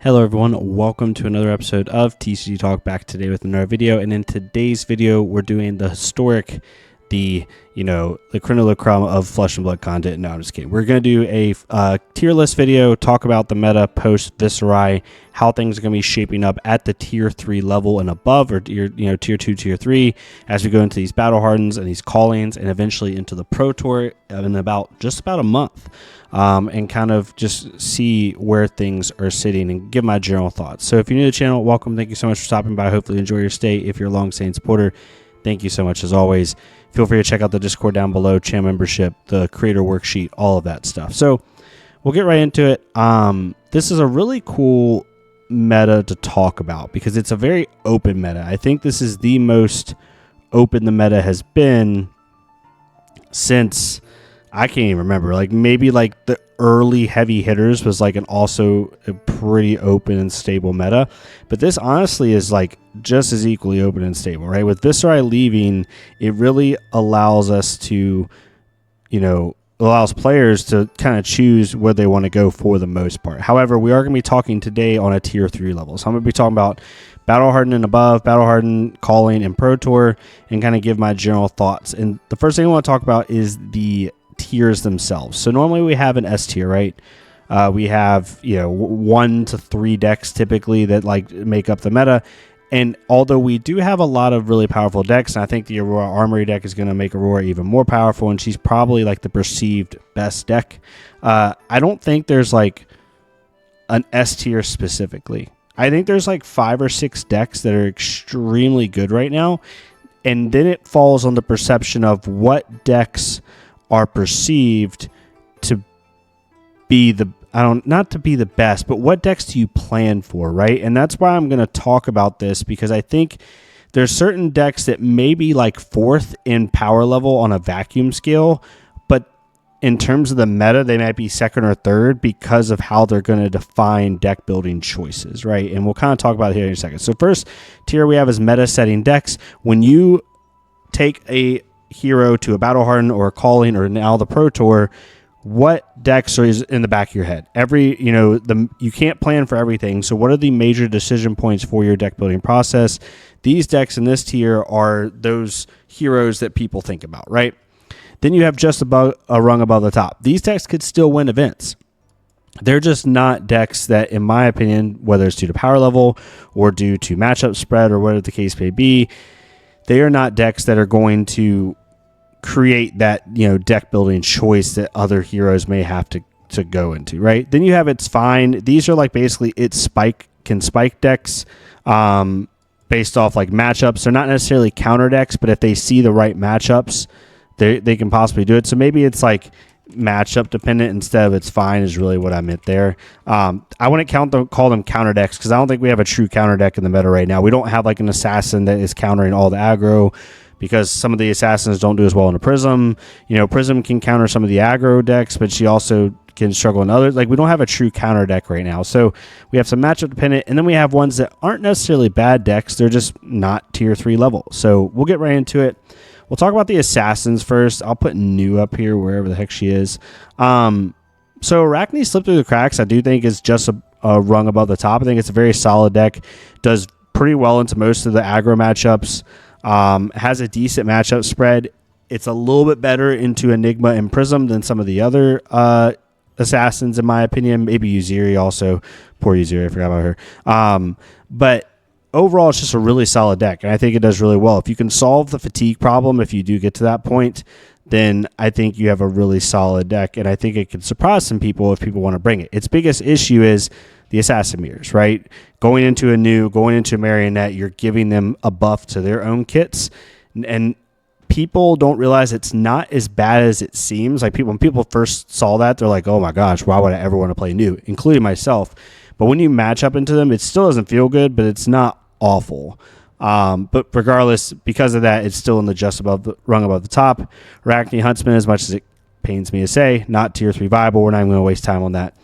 Hello everyone, welcome to another episode of TCG Talk, back today with another video. And in today's video, we're doing the historic, the creme de la creme of Flesh and Blood content. No, I'm just kidding. We're going to do a tier list video, talk about the meta post Viserai, how things are going to be shaping up at the tier 3 level and above, or tier 2, tier 3, as we go into these battle hardens and these callings, and eventually into the Pro Tour in just about a month. And kind of just see where things are sitting and give my general thoughts. So if you're new to the channel, welcome. Thank you so much for stopping by. Hopefully you enjoy your stay. If you're a long-standing supporter, thank you so much as always. Feel free to check out the Discord down below, channel membership, the creator worksheet, all of that stuff. So we'll get right into it. This is a really cool meta to talk about because it's a very open meta. I think this is the most open the meta has been since... I can't even remember. Maybe the early heavy hitters was also a pretty open and stable meta, but this honestly is just as equally open and stable, right? With Viserai leaving, it really allows us to, allows players to kind of choose where they want to go for the most part. However, we are going to be talking today on a tier 3 level, so I'm going to be talking about Battle Harden and above, Battle Harden, Calling, and Pro Tour, and kind of give my general thoughts. And the first thing I want to talk about is the tiers themselves. So normally we have an S tier, right? We have 1 to 3 decks typically that make up the meta, and although we do have a lot of really powerful decks, and I think the Aurora Armory deck is going to make Aurora even more powerful, and she's probably the perceived best deck. I don't think there's an S tier specifically. I think there's 5 or 6 decks that are extremely good right now, and then it falls on the perception of what decks are perceived to be not to be the best, but what decks do you plan for, right? And that's why I'm going to talk about this, because I think there's certain decks that may be 4th in power level on a vacuum scale, but in terms of the meta, they might be 2nd or 3rd because of how they're going to define deck building choices, right? And we'll kind of talk about it here in a second. So first tier we have is meta setting decks. When you take a hero to a Battle Harden or a Calling or now the Pro Tour, what decks are in the back of your head? You can't plan for everything. So what are the major decision points for your deck building process? These decks in this tier are those heroes that people think about, right? Then you have just about a rung above the top. These decks could still win events. They're just not decks that, in my opinion, whether it's due to power level or due to matchup spread or whatever the case may be, they are not decks that are going to create that deck building choice that other heroes may have to go into, right? Then you have It's Fine. These are basically can spike decks based off matchups. They're not necessarily counter decks, but if they see the right matchups, they can possibly do it. So maybe it's matchup dependent instead of It's Fine is really what I meant there. I wouldn't call them counter decks because I don't think we have a true counter deck in the meta right now. We don't have an assassin that is countering all the aggro, because some of the assassins don't do as well in a Prism. Prism can counter some of the aggro decks, but she also can struggle in others. We don't have a true counter deck right now. So we have some matchup dependent, and then we have ones that aren't necessarily bad decks. They're just not tier 3 level. So we'll get right into it. We'll talk about the assassins first. I'll put New up here, wherever the heck she is. So Arachne Slipped Through the Cracks, I do think is just a rung above the top. I think it's a very solid deck. Does pretty well into most of the aggro matchups. Has a decent matchup spread. It's a little bit better into Enigma and Prism than some of the other assassins, in my opinion. Maybe Viserai also. Poor Viserai, I forgot about her. But overall, it's just a really solid deck, and I think it does really well. If you can solve the fatigue problem, if you do get to that point, then I think you have a really solid deck, and I think it can surprise some people if people want to bring it. Its biggest issue is the assassin mirrors, right? Going into a marionette, you're giving them a buff to their own kits, and people don't realize it's not as bad as it seems. When people first saw that, they're like, oh my gosh, why would I ever want to play New, including myself? But when you match up into them, it still doesn't feel good, but it's not awful. But regardless, because of that, it's still in the rung above the top. Arachne Huntsman, as much as it pains me to say, not tier 3 viable. We're not even going to waste time on that.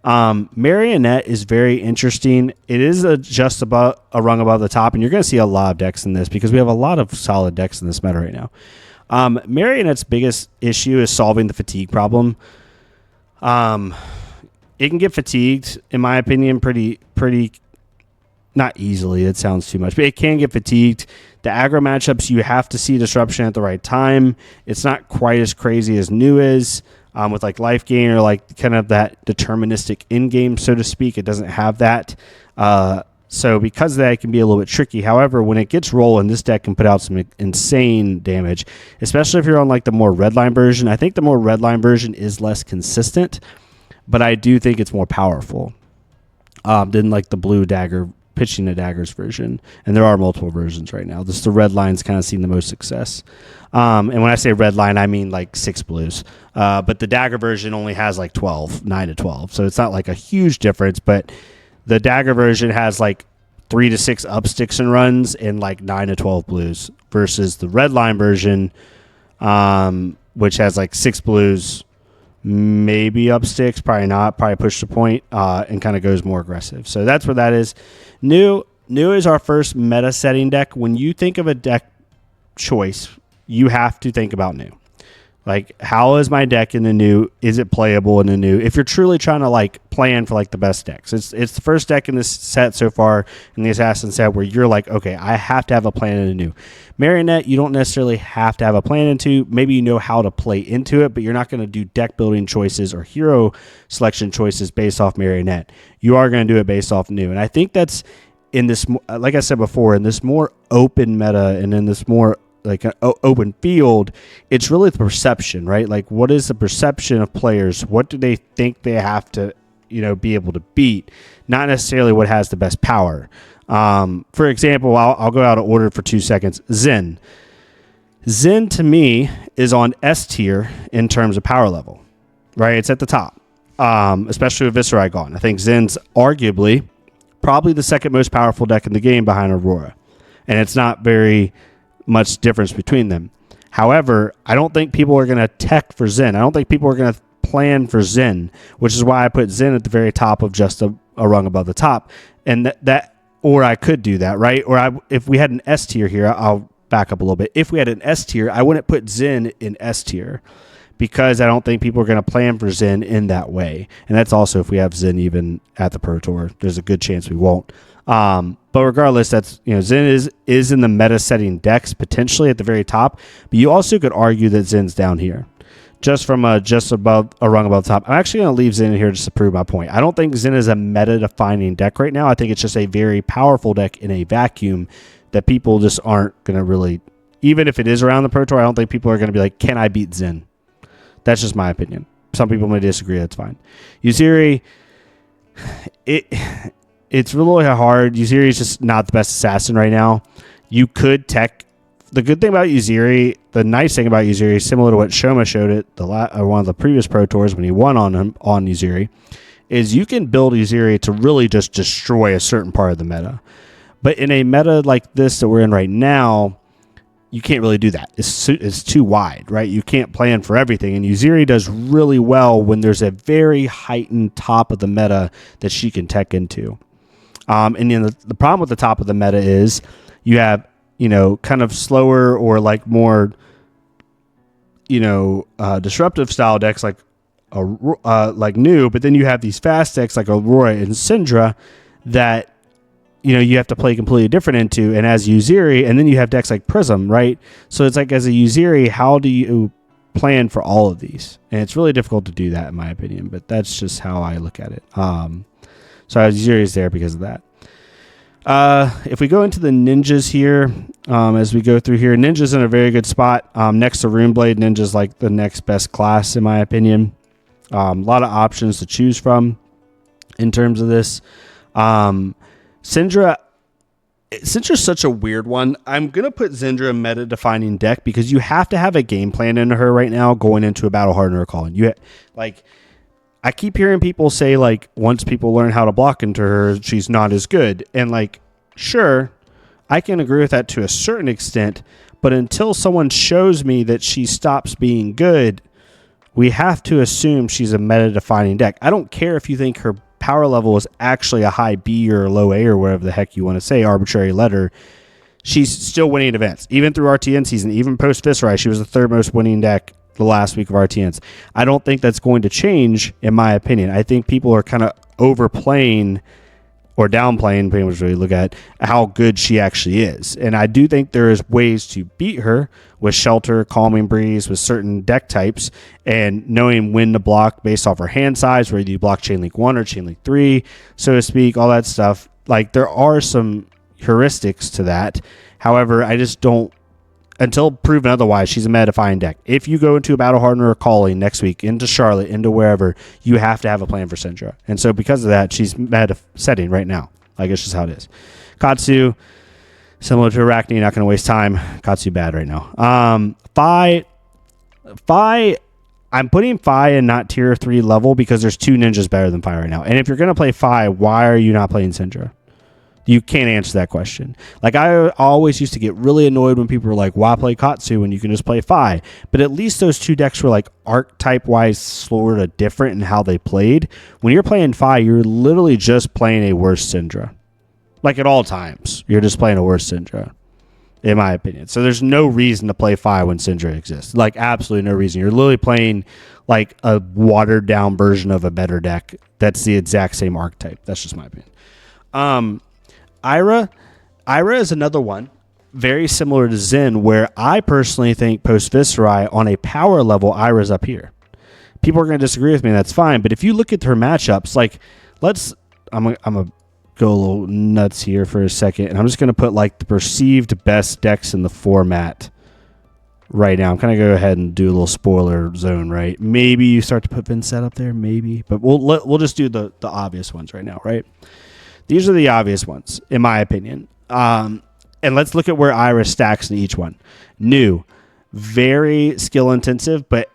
Marionette is very interesting. It is just about a rung above the top, and you're going to see a lot of decks in this because we have a lot of solid decks in this meta right now. Marionette's biggest issue is solving the fatigue problem. it can get fatigued, in my opinion, pretty not easily. It sounds too much, but it can get fatigued. The aggro matchups, you have to see disruption at the right time. It's not quite as crazy as new is with like life gain or like kind of that deterministic in game, so to speak. It doesn't have that. So because of that, it can be a little bit tricky. However, when it gets rolling, this deck can put out some insane damage, especially if you're on like the more redline version. I think the more redline version is less consistent, but I do think it's more powerful than like the blue dagger pitching the daggers version. And there are multiple versions right now. The red line's kind of seen the most success. And when I say red line, I mean like 6 blues. But the dagger version only has like 9 to 12. So it's not like a huge difference, but the dagger version has like 3 to 6 up sticks and runs and like 9 to 12 blues versus the red line version, which has like 6 blues, maybe up sticks, probably not, probably push the point, and kind of goes more aggressive. So that's what that is. New is our first meta setting deck. When you think of a deck choice, you have to think about new. Like, how is my deck in the new? Is it playable in the new? If you're truly trying to like plan for like the best decks, it's the first deck in this set so far in the Assassin set where you're like, okay, I have to have a plan in the new. Marionette, you don't necessarily have to have a plan into. Maybe you know how to play into it, but you're not going to do deck building choices or hero selection choices based off Marionette. You are going to do it based off new, and I think that's in this, like I said before, in this more open meta and in this more like an open field, it's really the perception, right? Like, what is the perception of players? What do they think they have to, be able to beat? Not necessarily what has the best power. For example, I'll go out of order for 2 seconds. Zen to me is on S tier in terms of power level, right? It's at the top, especially with Viserai gone. I think Zen's arguably probably the second most powerful deck in the game behind Aurora, and it's not very much difference between them. However, I don't think people are going to tech for Zen. I don't think people are going to plan for Zen, which is why I put Zen at the very top of just a rung above the top. And that or I could do that, right? Or if we had an S tier here, I'll back up a little bit. If we had an S tier, I wouldn't put Zen in S tier because I don't think people are going to plan for Zen in that way. And that's also if we have Zen even at the Pro Tour. There's a good chance we won't. But regardless, that's, Zen is in the meta setting decks potentially at the very top, but you also could argue that Zen's down here just above a rung above the top. I'm actually going to leave Zen in here just to prove my point. I don't think Zen is a meta defining deck right now. I think it's just a very powerful deck in a vacuum that people just aren't going to really, even if it is around the Pro Tour, I don't think people are going to be like, can I beat Zen? That's just my opinion. Some people may disagree. That's fine. Uziri, it's really hard. Uziri is just not the best assassin right now. You could tech. The good thing about Uziri, the nice thing about Uziri, similar to what Shoma showed at one of the previous Pro Tours when he won on Uziri, is you can build Uziri to really just destroy a certain part of the meta. But in a meta like this that we're in right now, you can't really do that. It's too wide, right? You can't plan for everything. And Uziri does really well when there's a very heightened top of the meta that she can tech into. And then the problem with the top of the meta is you have, kind of slower or like more, disruptive style decks like new, but then you have these fast decks like Aurora and Syndra that, you have to play completely different into, and as Uziri, and then you have decks like Prism, right? So it's like as a Uziri, how do you plan for all of these? And it's really difficult to do that in my opinion, but that's just how I look at it. So Uziri is there because of that. If we go into the ninjas here, as we go through here, ninja's in a very good spot. Next to Runeblade, ninja's like the next best class in my opinion. A lot of options to choose from in terms of this. Syndra's such a weird one. I'm going to put Syndra in meta defining deck because you have to have a game plan into her right now going into a battle hardener calling. I keep hearing people say, like, once people learn how to block into her, she's not as good. And, like, sure, I can agree with that to a certain extent, but until someone shows me that she stops being good, we have to assume she's a meta-defining deck. I don't care if you think her power level is actually a high B or a low A or whatever the heck you want to say, arbitrary letter. She's still winning events. Even through RTN season, even post-Viserai, she was the third most winning deck the last week of RTNs. I don't think that's going to change, in my opinion. I think people are kind of overplaying or downplaying, depending on what you look at, how good she actually is. And I do think there is ways to beat her with Shelter, Calming Breeze, with certain deck types, and knowing when to block based off her hand size, whether you block Chain Link 1 or Chain Link 3, so to speak, all that stuff. Like, there are some heuristics to that. However, I just don't, until proven otherwise, she's a meta-defying deck. If you go into a Battle Hardener or Calling next week, into Charlotte, into wherever, you have to have a plan for Syndra. And so because of that, she's meta-setting right now. Like, it's just how it is. Katsu, similar to Arachne, not going to waste time. Katsu bad right now. Fi, I'm putting Fi in not tier 3 level because there's 2 ninjas better than Fi right now. And if you're going to play Fi, why are you not playing Syndra? You can't answer that question. Like, I always used to get really annoyed when people were like, why play Katsu when you can just play Fi? But at least those 2 decks were like archetype-wise sort of different in how they played. When you're playing Fi, you're literally just playing a worse Syndra. Like, at all times, you're just playing a worse Syndra, in my opinion. So there's no reason to play Fi when Syndra exists. Like, absolutely no reason. You're literally playing like a watered-down version of a better deck that's the exact same archetype. That's just my opinion. Ira is another one, very similar to Zen, where I personally think post Viserai on a power level, Ira's up here. People are going to disagree with me, and that's fine. But if you look at her matchups, like, I'm gonna go a little nuts here for a second, and I'm just gonna put like the perceived best decks in the format right now. I'm gonna go ahead and do a little spoiler zone, right? Maybe you start to put Vincent up there, maybe, but we'll just do the obvious ones right now, right? These are the obvious ones, in my opinion. And let's look at where Ira stacks in each one. New, very skill intensive, but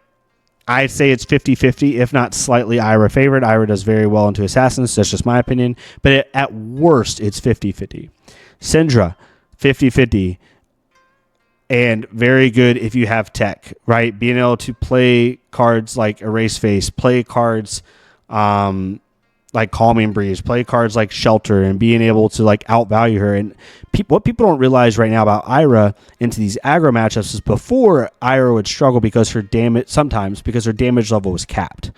I'd say it's 50-50, if not slightly Ira favored. Ira does very well into Assassins. That's just my opinion. But at worst, it's 50-50. Syndra, 50-50. And very good if you have tech, right? Being able to play cards like Erase Face, play cards like Calming Breeze, play cards like Shelter, and being able to like outvalue her. And what people don't realize right now about Ira into these aggro matchups is before Ira would struggle because her damage level was capped.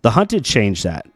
The Hunted changed that.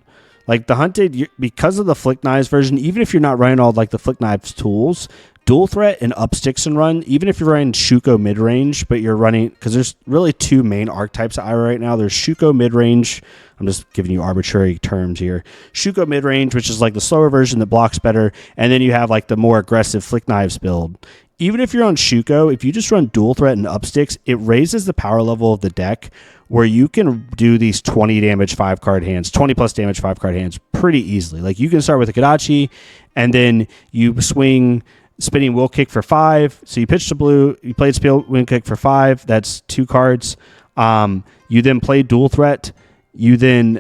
Like the Hunted, because of the Flick Knives version, even if you're not running all like the Flick Knives tools, Dual Threat and Up Sticks and Run, even if you're running Shuko mid-range, but you're running, because there's really 2 main archetypes of Ira right now. There's Shuko mid-range. I'm just giving you arbitrary terms here. Shuko mid-range, which is like the slower version that blocks better. And then you have like the more aggressive Flick Knives build. Even if you're on Shuko, if you just run Dual Threat and Up Sticks, it raises the power level of the deck where you can do these 20 damage 5-card hands, 20 plus damage 5-card hands pretty easily. Like you can start with a Kadachi, and then you swing Spinning Will Kick for 5. So you pitched to blue, you played Spinning Will Kick for 5. That's 2 cards. You then play Dual Threat. You then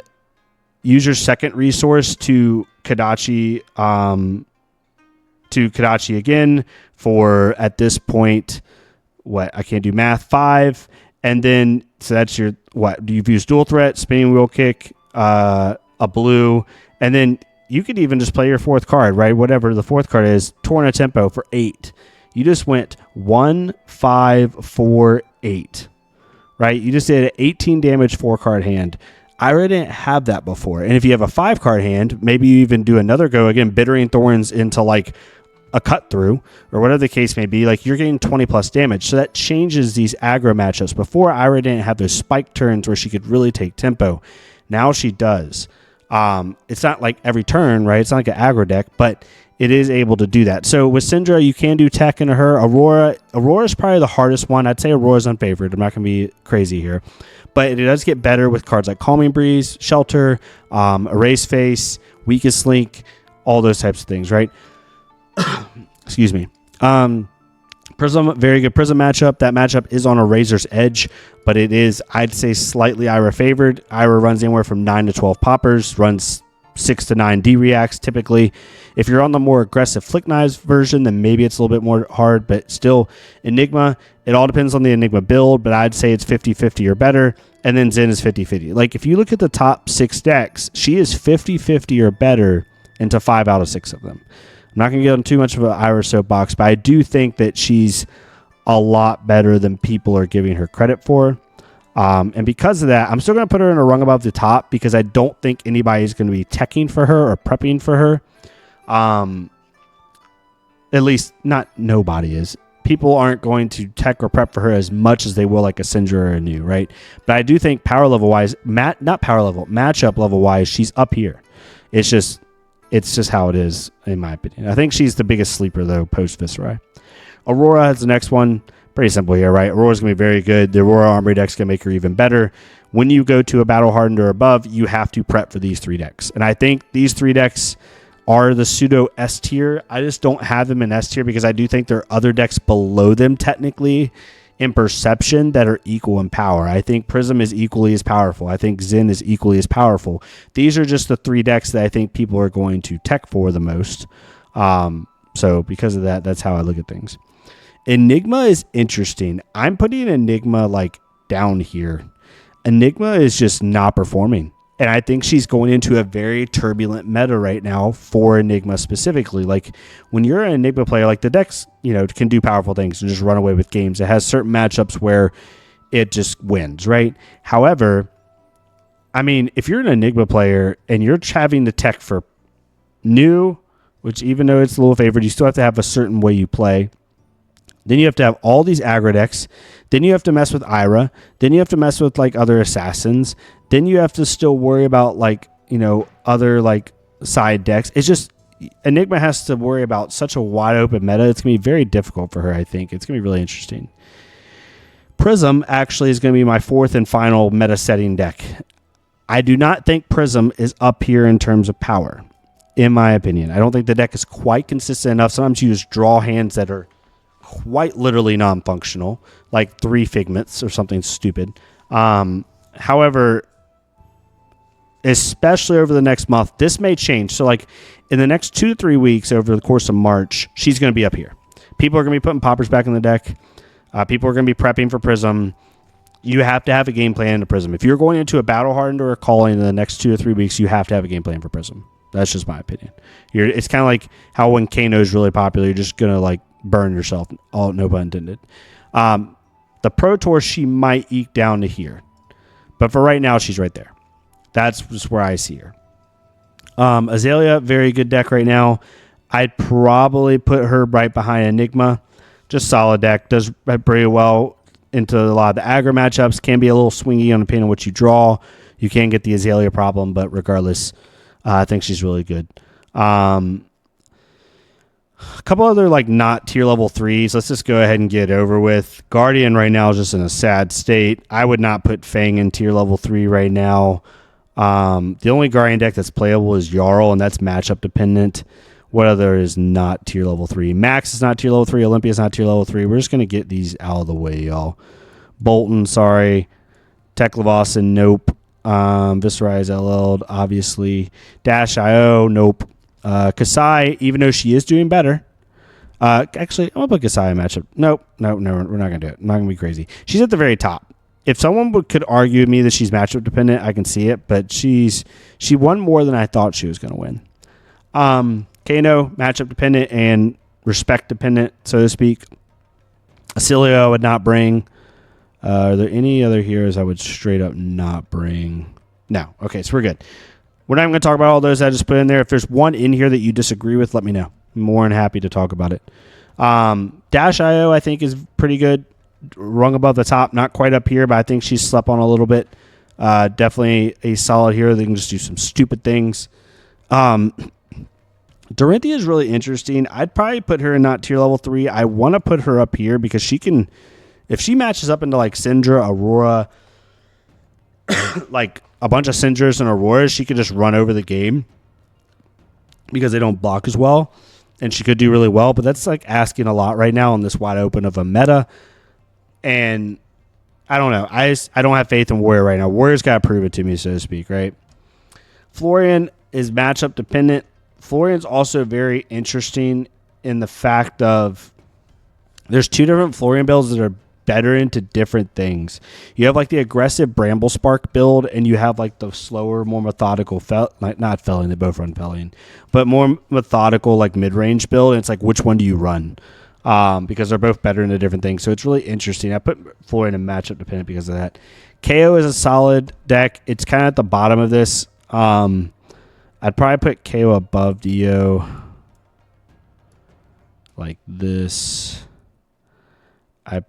use your second resource to Kadachi again for, at this point, I can't do math, 5. And then, so that's your, you've used Dual Threat, Spinning Wheel Kick, a blue, and then you could even just play your 4th card, right? Whatever the 4th card is, Torn a Tempo for 8. You just went 1, 5, 4, 8, right? You just did an 18 damage 4-card hand. I already didn't have that before. And if you have a 5-card hand, maybe you even do another go, again, Bittering Thorns into like a cut through or whatever the case may be. Like you're getting 20 plus damage. So that changes these aggro matchups. Before, Ira didn't have those spike turns where she could really take tempo. Now she does. It's not like every turn, right? It's not like an aggro deck, but it is able to do that. So with Syndra, you can do tech into her. Aurora is probably the hardest one. I'd say Aurora's unfavored. I'm not going to be crazy here. But it does get better with cards like Calming Breeze, Shelter, Erase Face, Weakest Link, all those types of things, right? Excuse me. Prism, very good Prism matchup. That matchup is on a razor's edge, but it is, I'd say, slightly Ira favored. Ira runs anywhere from 9 to 12 poppers, runs 6 to 9 D-reacts typically. If you're on the more aggressive Flick Knives version, then maybe it's a little bit more hard, but still, Enigma, it all depends on the Enigma build, but I'd say it's 50-50 or better, and then Zen is 50-50. Like, if you look at the top 6 decks, she is 50-50 or better into 5 out of 6 of them. I'm not going to get on too much of an Ira soapbox, but I do think that she's a lot better than people are giving her credit for. And because of that, I'm still going to put her in a rung above the top because I don't think anybody's going to be teching for her or prepping for her. At least not nobody is. People aren't going to tech or prep for her as much as they will like a Syndra or a New, right? But I do think power level wise, matchup level wise, she's up here. It's just how it is, in my opinion. I think she's the biggest sleeper, though, post Viserai. Aurora is the next one. Pretty simple here, right? Aurora's going to be very good. The Aurora Armory deck's going to make her even better. When you go to a Battle Hardened or above, you have to prep for these 3 decks. And I think these 3 decks are the pseudo S tier. I just don't have them in S tier because I do think there are other decks below them, technically, in perception that are equal in power. I think Prism is equally as powerful. I think Zen is equally as powerful. These are just the 3 decks that I think people are going to tech for the most. So because of that, that's how I look at things. Enigma is interesting. I'm putting Enigma like down here. Enigma is just not performing. And I think she's going into a very turbulent meta right now for Enigma specifically. Like when you're an Enigma player, like the decks, can do powerful things and just run away with games. It has certain matchups where it just wins, right? However, I mean, if you're an Enigma player and you're having the tech for New, which even though it's a little favored, you still have to have a certain way you play. Then you have to have all these aggro decks. Then you have to mess with Ira. Then you have to mess with like other assassins. Then you have to still worry about like, other like side decks. It's just Enigma has to worry about such a wide open meta. It's going to be very difficult for her, I think. It's going to be really interesting. Prism actually is going to be my 4th and final meta setting deck. I do not think Prism is up here in terms of power, in my opinion. I don't think the deck is quite consistent enough. Sometimes you just draw hands that are quite literally non-functional, like 3 Figments or something stupid. However, especially over the next month, this may change. So like in the next 2 to 3 weeks over the course of March, she's going to be up here. People are going to be putting poppers back in the deck. People are going to be prepping for Prism. You have to have a game plan to Prism. If you're going into a Battle Hardened or a Calling in the next 2 to 3 weeks, you have to have a game plan for Prism. That's just my opinion. It's kind of like how when Kano is really popular, you're just going to like burn yourself. Oh, no pun intended. The Pro Tour, she might eke down to here. But for right now, she's right there. That's just where I see her. Azalea, very good deck right now. I'd probably put her right behind Enigma. Just solid deck. Does pretty well into a lot of the aggro matchups. Can be a little swingy on depending on what you draw. You can get the Azalea problem, but regardless, I think she's really good. A couple other like not tier level 3s. Let's just go ahead and get it over with. Guardian right now is just in a sad state. I would not put Fang in tier level 3 right now. The only Guardian deck that's playable is Jarl, and that's matchup dependent. What other is not tier level 3? Max is not tier level 3. Olympia is not tier level 3. We're just going to get these out of the way, y'all. Bolton, sorry. Teklavasa, nope. Viserai is LL'd, obviously. Dash.io, nope. Kasai, even though she is doing better. Actually, I'm going to put Kasai in matchup. Nope. No, we're not going to do it. I'm not going to be crazy. She's at the very top. If someone could argue with me that she's matchup dependent, I can see it, but she won more than I thought she was going to win. Kano, matchup dependent and respect dependent, so to speak. Acilio I would not bring. Are there any other heroes I would straight up not bring? No. Okay, so we're good. We're not even going to talk about all those I just put in there. If there's one in here that you disagree with, let me know. I'm more than happy to talk about it. Dash.io I think is pretty good. Rung above the top, not quite up here, but I think she's slept on a little bit. Definitely a solid hero. They can just do some stupid things. Dorinthia is really interesting. I'd probably put her in not tier level 3. I want to put her up here because she can, if she matches up into like Syndra, Aurora, like a bunch of Syndras and Auroras, she could just run over the game because they don't block as well. And she could do really well, but that's like asking a lot right now on this wide open of a meta. And I don't know. I don't have faith in Warrior right now. Warrior's got to prove it to me, so to speak, right? Florian is matchup dependent. Florian's also very interesting in the fact of there's 2 different Florian builds that are better into different things. You have like the aggressive Bramble Spark build, and you have like the slower, more methodical, not Felling, they both run Felling, but more methodical like mid-range build. And it's like, which one do you run? Because they're both better into different things. So it's really interesting. I put Florian in matchup dependent because of that. KO is a solid deck. It's kind of at the bottom of this. I'd probably put KO above Dio like this. I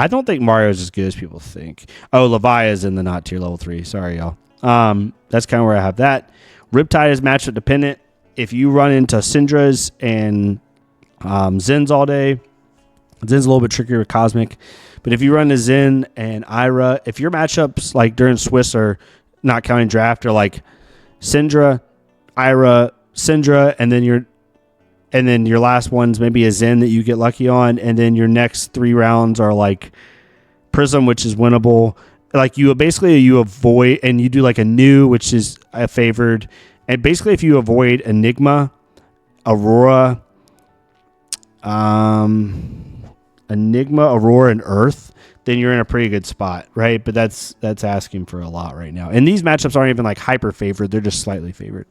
don't think Mario is as good as people think. Oh, Levi is in the not tier level 3. Sorry, y'all. That's kind of where I have that. Riptide is matchup dependent. If you run into Syndras and Zens all day, Zen's a little bit trickier with Cosmic. But if you run to Zen and Ira, if your matchups like during Swiss are not counting draft are like Syndra, Ira, Syndra, and then your last one's maybe a Zen that you get lucky on, and then your next 3 rounds are like Prism, which is winnable. Like you avoid, and you do like a new, which is a favored, and basically if you avoid Enigma, Aurora, and Earth, then you're in a pretty good spot, right? But that's asking for a lot right now. And these matchups aren't even like hyper favored; they're just slightly favored.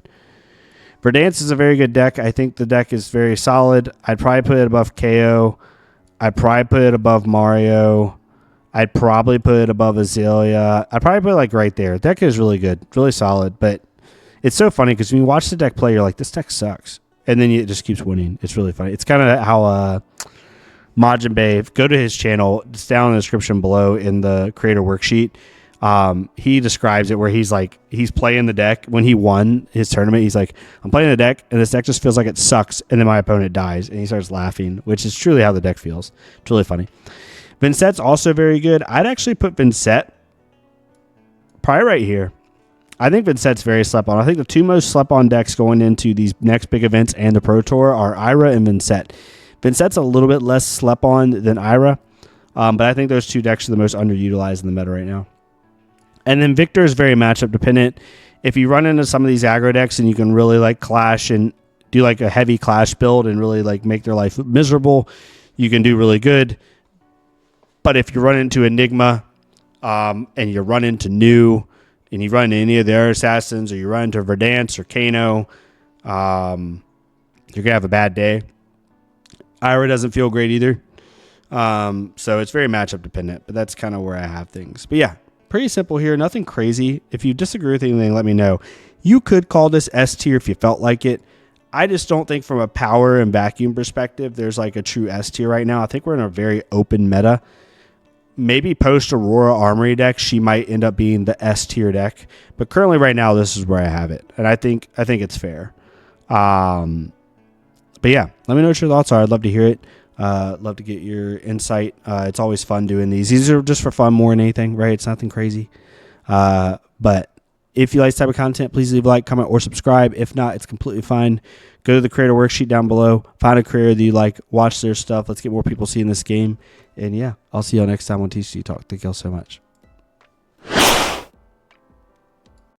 Verdance is a very good deck. I think the deck is very solid. I'd probably put it above KO. I'd probably put it above Mario. I'd probably put it above Azalea. I'd probably put it like right there. The deck is really good, really solid. But it's so funny because when you watch the deck play, you're like, this deck sucks. And then it just keeps winning. It's really funny. It's kind of how Majin Bay, go to his channel. It's down in the description below in the creator worksheet. He describes it where he's playing the deck when he won his tournament. He's like, I'm playing the deck and this deck just feels like it sucks. And then my opponent dies and he starts laughing, which is truly how the deck feels. It's really funny. Vincett's also very good. I'd actually put Vincett probably right here. I think Vincett's very slept on. I think the 2 most slept on decks going into these next big events and the Pro Tour are Ira and Vincett. Vincett's a little bit less slept on than Ira. But I think those 2 decks are the most underutilized in the meta right now. And then Victor is very matchup dependent. If you run into some of these aggro decks and you can really like clash and do like a heavy clash build and really like make their life miserable, you can do really good. But if you run into Enigma and you run into New and you run into any of the other assassins or you run into Verdance or Kano, you're going to have a bad day. Ira doesn't feel great either. So it's very matchup dependent, but that's kind of where I have things. But yeah. Pretty simple here. Nothing crazy. If you disagree with anything, let me know. You could call this S tier if you felt like it. I just don't think from a power and vacuum perspective, there's like a true S tier right now. I think we're in a very open meta. Maybe post Aurora Armory deck, she might end up being the S tier deck. But currently right now, this is where I have it. And I think it's fair. But yeah, let me know what your thoughts are. I'd love to hear it. Love to get your insight. It's always fun doing these. These are just for fun more than anything, right? It's nothing crazy. But if you like this type of content, please leave a like, comment, or subscribe. If not, it's completely fine. Go to the creator worksheet down below. Find a creator that you like. Watch their stuff. Let's get more people seeing this game. And yeah, I'll see y'all next time on TCG Talk. Thank y'all so much.